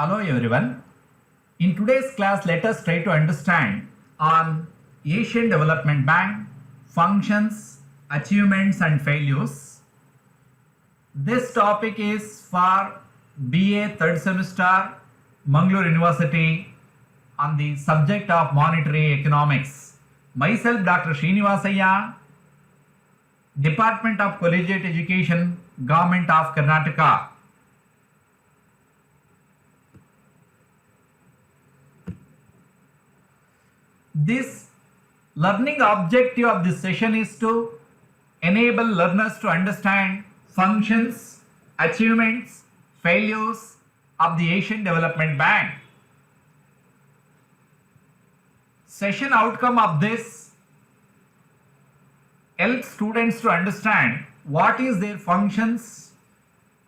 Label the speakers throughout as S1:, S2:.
S1: Hello everyone. In today's class, let us try to understand on Asian Development Bank functions, achievements and failures. This topic is for BA third semester, Mangalore University, on the subject of monetary economics. Myself, Dr. Sreenivasaiah, Department of Collegiate Education, Government of Karnataka. This learning objective of this session is to enable learners to understand functions, achievements, failures of the Asian Development Bank. Session outcome of this helps students to understand what is their functions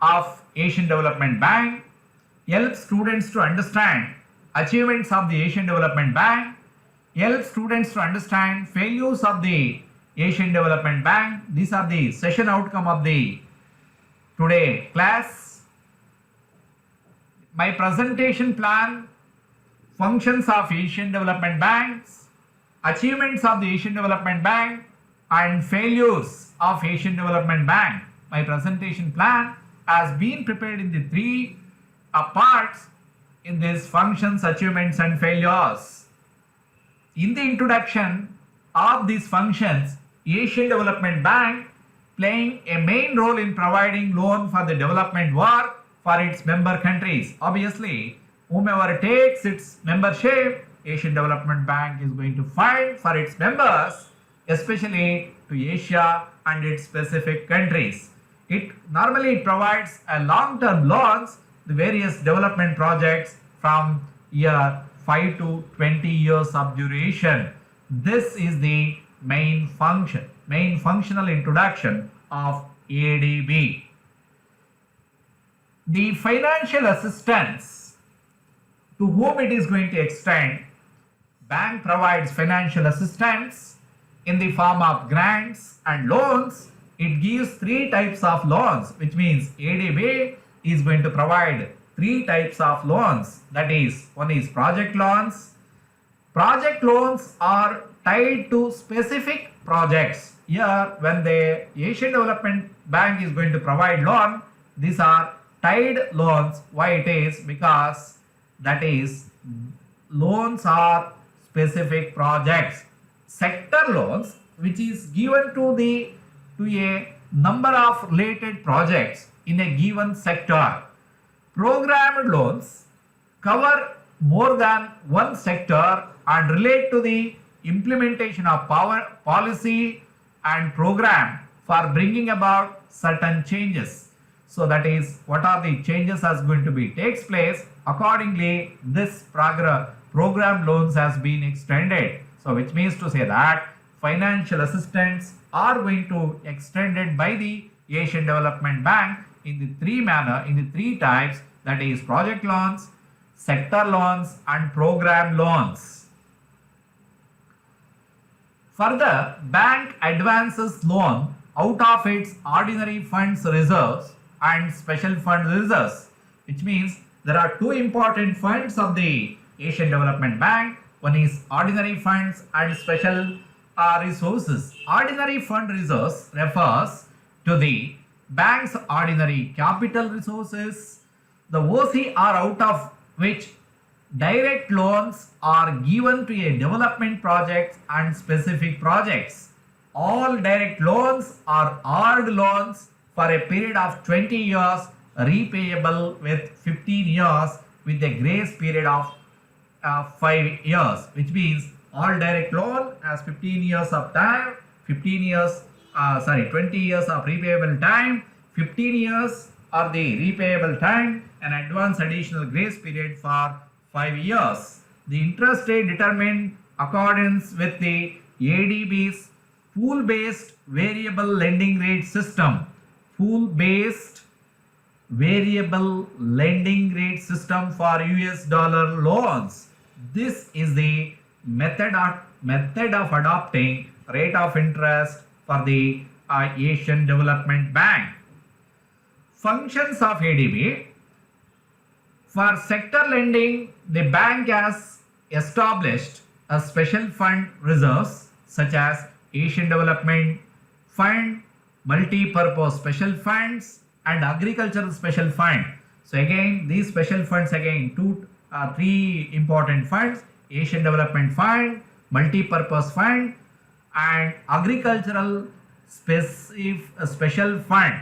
S1: of Asian Development Bank, helps students to understand achievements of the Asian Development Bank, help students to understand failures of the Asian Development Bank. These are the session outcome of the today class. My presentation plan: functions of Asian Development Banks, achievements of the Asian Development Bank and failures of Asian Development Bank. My presentation plan has been prepared in the three parts in this functions, achievements and failures. In the introduction of these functions, Asian Development Bank playing a main role in providing loan for the development work for its member countries. Obviously, whomever takes its membership, Asian Development Bank is going to fund for its members, especially to Asia and its specific countries. It normally provides a long-term loans to various development projects from year 5 to 20 years of duration. This is the main functional introduction of ADB. The financial assistance to whom it is going to extend: bank provides financial assistance in the form of grants and loans. It gives three types of loans, which means ADB is going to provide three types of loans. That is, one is project loans. Project loans are tied to specific projects. Here, when the Asian Development Bank is going to provide loan, these are tied loans. Why it is? Because that is, loans are specific projects. Sector loans, which is given to a number of related projects in a given sector. Programmed loans cover more than one sector and relate to the implementation of policy and program for bringing about certain changes. So that is, what are the changes as going to be takes place. Accordingly, this program loans has been extended. So which means to say that financial assistance are going to extended by the Asian Development Bank in the three types, that is project loans, sector loans and program loans. Further, bank advances loan out of its ordinary funds reserves and special fund reserves, which means there are two important funds of the Asian Development Bank. One is ordinary funds and special resources. Ordinary fund reserves refers to the bank's ordinary capital resources, the OC are out of which direct loans are given to a development projects and specific projects. All direct loans are hard loans for a period of 20 years, repayable with 15 years with a grace period of 5 years, which means all direct loan has 15 years of time, 20 years of repayable time, 15 years are the repayable time, and advance additional grace period for 5 years. The interest rate determined accordance with the ADB's pool-based variable lending rate system. Pool-based variable lending rate system for US dollar loans. This is the method of adopting rate of interest for the Asian Development Bank. Functions of ADB: For sector lending, the bank has established a special fund reserves such as Asian Development Fund, multi-purpose special funds and agricultural special fund. So again, these special funds again three important funds: Asian Development Fund, multi-purpose fund and agricultural special fund.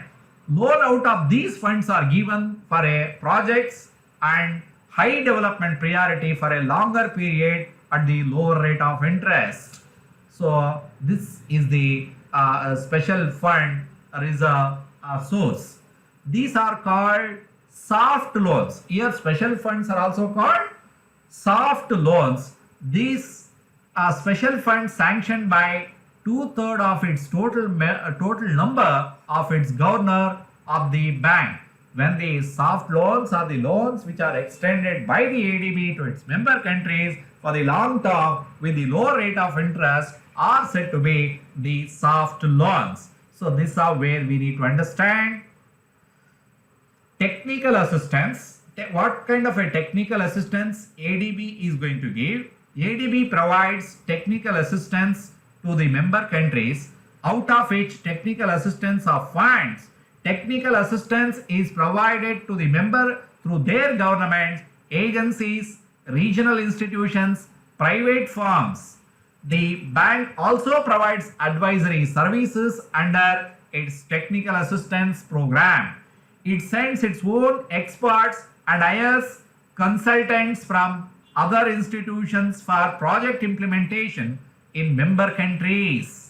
S1: Loan out of these funds are given for a projects and high development priority for a longer period at the lower rate of interest. So this is the special fund reserve source. These are called soft loans. Here special funds are also called soft loans. These special funds sanctioned by 2/3 of its total number of its governor of the bank. When the soft loans are the loans which are extended by the ADB to its member countries for the long term with the low rate of interest are said to be the soft loans. So this is where we need to understand technical assistance. What kind of a technical assistance ADB is going to give? ADB provides technical assistance to the member countries, out of which technical assistance of funds. Technical assistance is provided to the member through their governments, agencies, regional institutions, private firms. The bank also provides advisory services under its technical assistance program. It sends its own experts and hires consultants from other institutions for project implementation in member countries.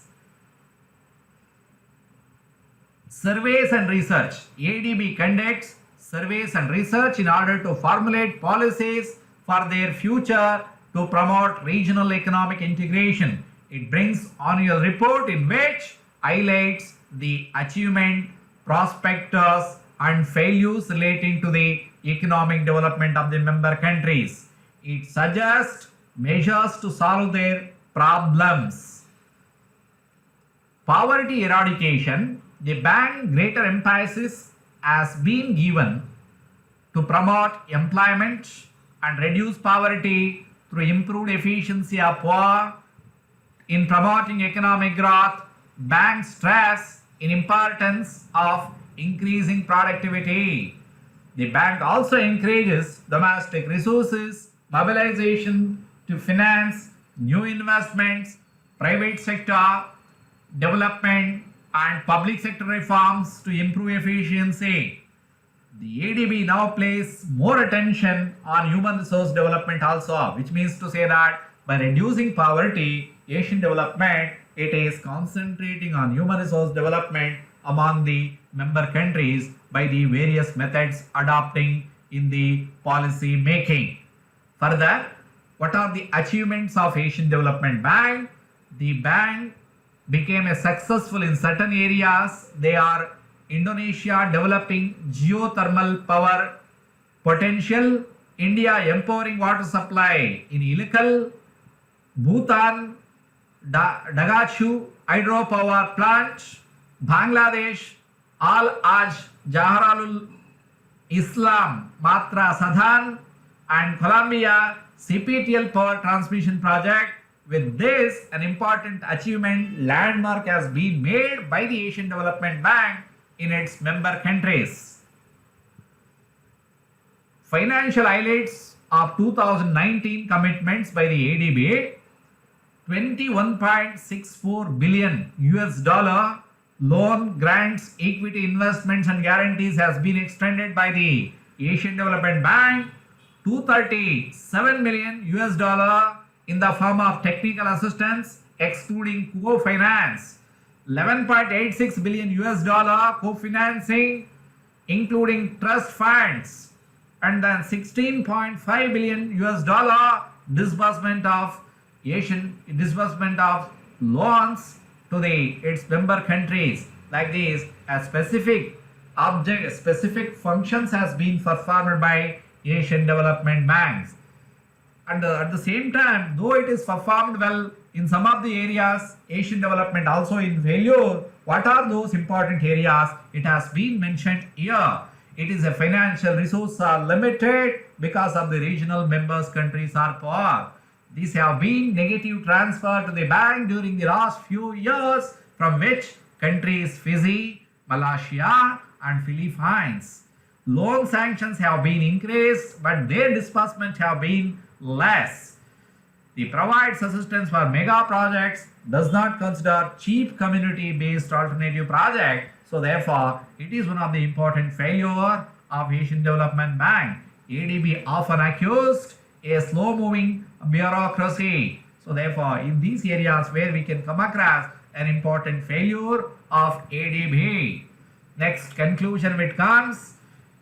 S1: Surveys and research. ADB conducts surveys and research in order to formulate policies for their future to promote regional economic integration. It brings annual report in which highlights the achievement, prospects and failures relating to the economic development of the member countries. It suggests measures to solve their problems. Poverty eradication. The bank greater emphasis has been given to promote employment and reduce poverty through improved efficiency of poor. In promoting economic growth, bank stress in importance of increasing productivity. The bank also encourages domestic resources mobilization to finance new investments, private sector development and public sector reforms to improve efficiency. The ADB now places more attention on human resource development also, which means to say that by reducing poverty, Asian development, it is concentrating on human resource development among the member countries by the various methods adopting in the policy making. Further, what are the achievements of Asian Development Bank? The bank became a successful in certain areas. They are Indonesia developing geothermal power potential, India empowering water supply in Illikal, Bhutan, Dagachu hydropower plant, Bangladesh, Al-Aj Jaharalul Islam Matra Sadhan and Colombia CPTL power transmission project. With this, an important achievement landmark has been made by the Asian Development Bank in its member countries. Financial highlights of 2019 commitments by the ADB: $21.64 billion loan, grants, equity investments and guarantees has been extended by the Asian Development Bank. $237 million in the form of technical assistance excluding co-finance, $11.86 billion co-financing including trust funds, and then $16.5 billion disbursement of loans to its member countries. Like this, a specific functions has been performed by Asian Development Banks. And at the same time, though it is performed well in some of the areas, Asian development also in failure. What are those important areas? It has been mentioned here. It is a financial resources are limited because of the regional members countries are poor. These have been negative transfer to the bank during the last few years, from which countries Fiji, Malaysia and Philippines. Loan sanctions have been increased, but their disbursement have been less. The provides assistance for mega projects, does not consider cheap community-based alternative project. So therefore, it is one of the important failure of Asian Development Bank. ADB often accused a slow-moving bureaucracy. So therefore, in these areas where we can come across an important failure of ADB. Next conclusion which comes,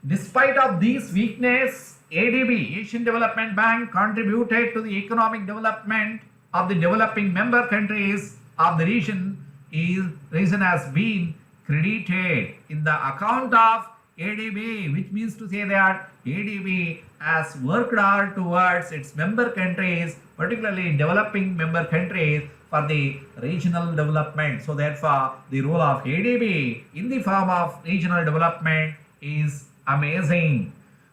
S1: despite of these weakness, ADB, Asian Development Bank, contributed to the economic development of the developing member countries of the region. Region has been credited in the account of ADB, which means to say that ADB has worked hard towards its member countries, particularly developing member countries, for the regional development. So therefore, the role of ADB in the form of regional development is amazing.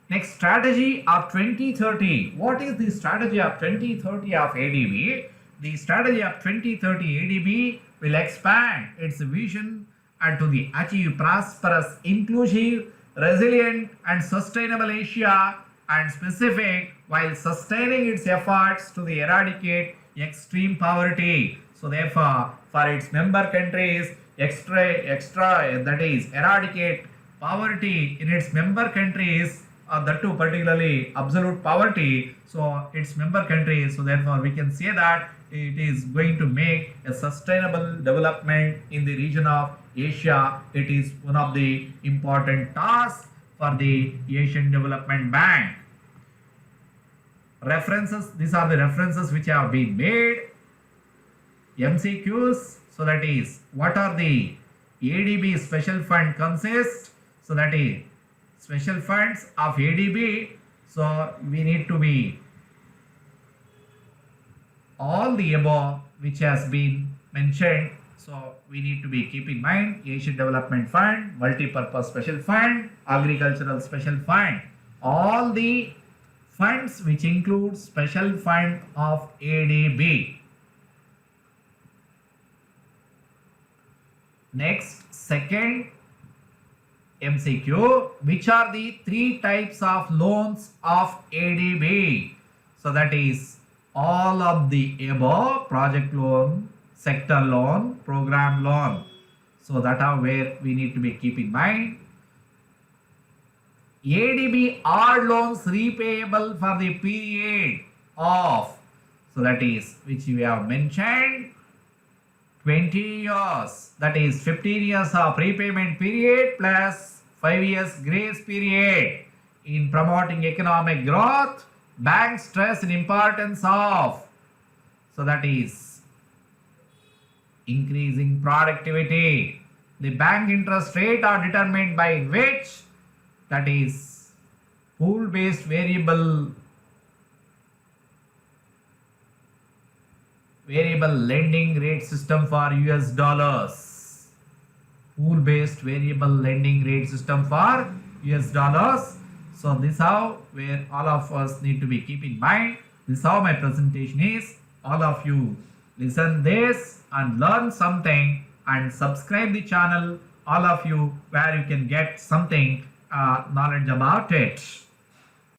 S1: Next, strategy of 2030. What is the strategy of 2030 of ADB? The strategy of 2030 ADB will expand its vision and to the achieve prosperous, inclusive, resilient and sustainable Asia and specific, while sustaining its efforts to the eradicate extreme poverty. So therefore, for its member countries, extra that is eradicate poverty in its member countries, that too particularly absolute poverty, so its member countries. So therefore, we can say that it is going to make a sustainable development in the region of Asia. It is one of the important tasks for the Asian Development Bank. References, these are the references which have been made. MCQs, so that is, what are the ADB special fund consist? So that is special funds of ADB. So we need to be all the above which has been mentioned. So we need to be keep in mind Asian Development Fund, Multi-Purpose Special Fund, Agricultural Special Fund, all the funds which include special fund of ADB. Next, second MCQ, which are the three types of loans of ADB? So that is all of the above: project loan, sector loan, program loan. So that are where we need to be keep in mind. ADB are loans repayable for the period of, so that is, which we have mentioned, 20 years, that is 15 years of prepayment period plus 5 years grace period. In promoting economic growth, banks stress the importance of, so that is, increasing productivity. The bank interest rate are determined by which, that is, pool based variable lending rate system for US dollars. Pool based variable lending rate system for US dollars. So this how where all of us need to be keep in mind. This how my presentation is. All of you listen this and learn something and subscribe the channel, all of you, where you can get something knowledge about it.